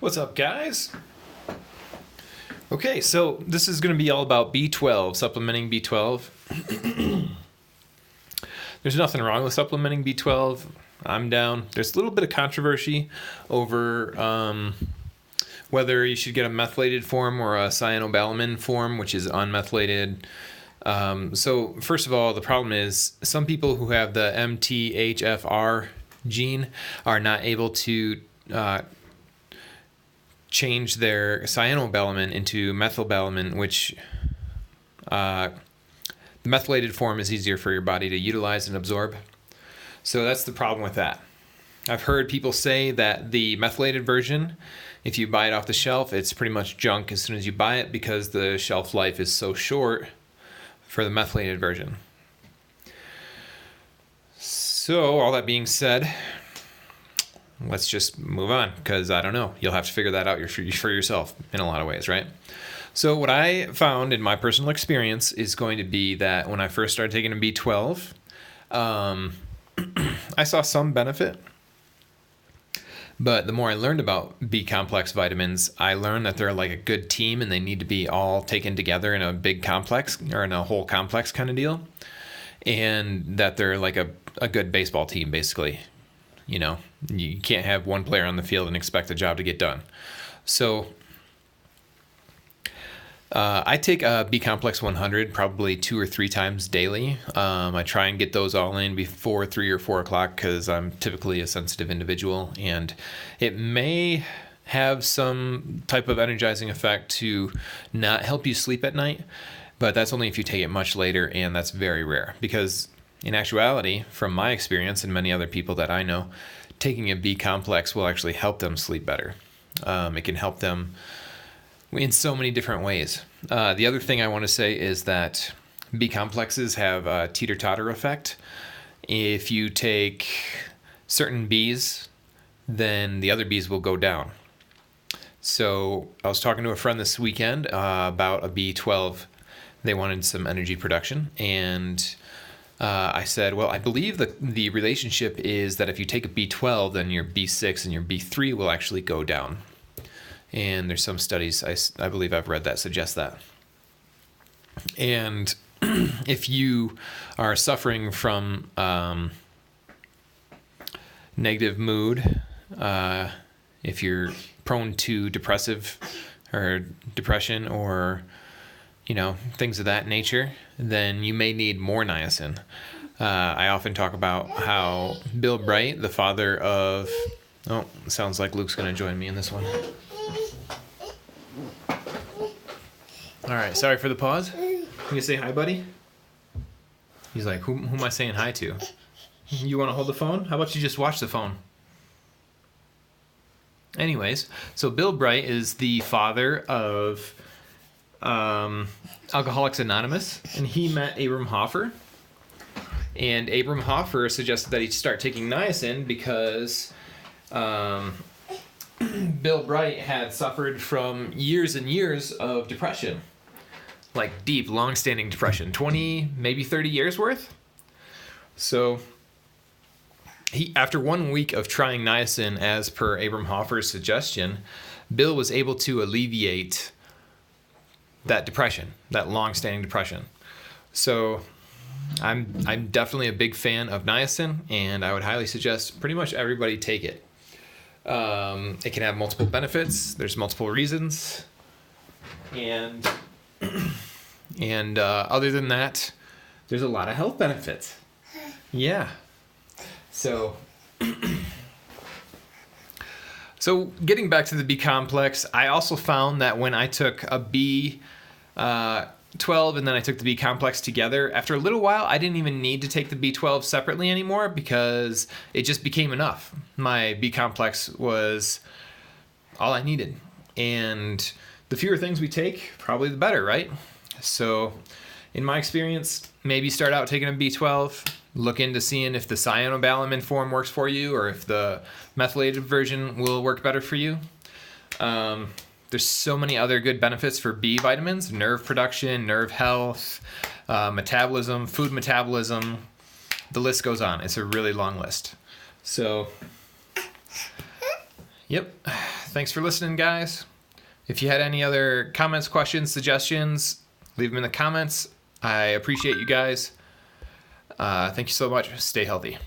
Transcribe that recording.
What's up, guys? Okay, so this is going to be all about B12, supplementing B12. There's nothing wrong with supplementing B12. I'm down. There's a little bit of controversy over whether you should get a methylated form or a cyanobalamin form, which is unmethylated. So first of all, the problem is some people who have the MTHFR gene are not able to change their cyanobalamin into methylbalamin, which the methylated form is easier for your body to utilize and absorb. So that's the problem with that. I've heard people say that the methylated version, if you buy it off the shelf, it's pretty much junk as soon as you buy it because the shelf life is so short for the methylated version. So all that being said, let's just move on because I don't know. You'll have to figure that out for yourself in a lot of ways, right? So what I found in my personal experience is going to be that when I first started taking a B12, I saw some benefit. But the more I learned about B-complex vitamins, I learned that they're like a good team and they need to be all taken together in a big complex or in a whole complex kind of deal. And that they're like a good baseball team, basically. You know, you can't have one player on the field and expect the job to get done. So I take a B-complex 100 probably 2 or 3 times daily. I try and get those all in before 3 or 4 o'clock because I'm typically a sensitive individual, and it may have some type of energizing effect to not help you sleep at night, but that's only if you take it much later, and that's very rare because in actuality, from my experience and many other people that I know, taking a B-complex will actually help them sleep better. It can help them in so many different ways. The other thing I want to say is that B-complexes have a teeter-totter effect. If you take certain Bs, then the other Bs will go down. So I was talking to a friend this weekend about a B12. They wanted some energy production, and I said, well, I believe the relationship is that if you take a B12, then your B6 and your B3 will actually go down. And there's some studies, I believe I've read that suggest that. And if you are suffering from negative mood, if you're prone to depression or things of that nature, then you may need more niacin. I often talk about how Bill Bright, the father of... Oh, sounds like Luke's going to join me in this one. All right, sorry for the pause. Can you say hi, buddy? He's like, who am I saying hi to? You want to hold the phone? How about you just watch the phone? Anyways, so Bill Bright is the father of Alcoholics Anonymous, and he met Abram Hoffer. And Abram Hoffer suggested that he start taking niacin because Bill Bright had suffered from years and years of depression, like deep, long-standing depression, 20, maybe 30 years worth. So after 1 week of trying niacin, as per Abram Hoffer's suggestion, Bill was able to alleviate that depression, that long-standing depression. So I'm definitely a big fan of niacin, and I would highly suggest pretty much everybody take it. It can have multiple benefits. There's multiple reasons, and other than that, there's a lot of health benefits. Yeah. So getting back to the B-complex, I also found that when I took a B12 and then I took the B-complex together, after a little while, I didn't even need to take the B12 separately anymore because it just became enough. My B-complex was all I needed. And the fewer things we take, probably the better, right? So in my experience, maybe start out taking a B12, look into seeing if the cyanobalamin form works for you or if the methylated version will work better for you. There's so many other good benefits for B vitamins: nerve production, nerve health, metabolism, food metabolism. The list goes on. It's a really long list. So Yep. Thanks for listening, guys. If you had any other comments, questions, suggestions, leave them in the comments. I appreciate you guys. Thank you so much. Stay healthy.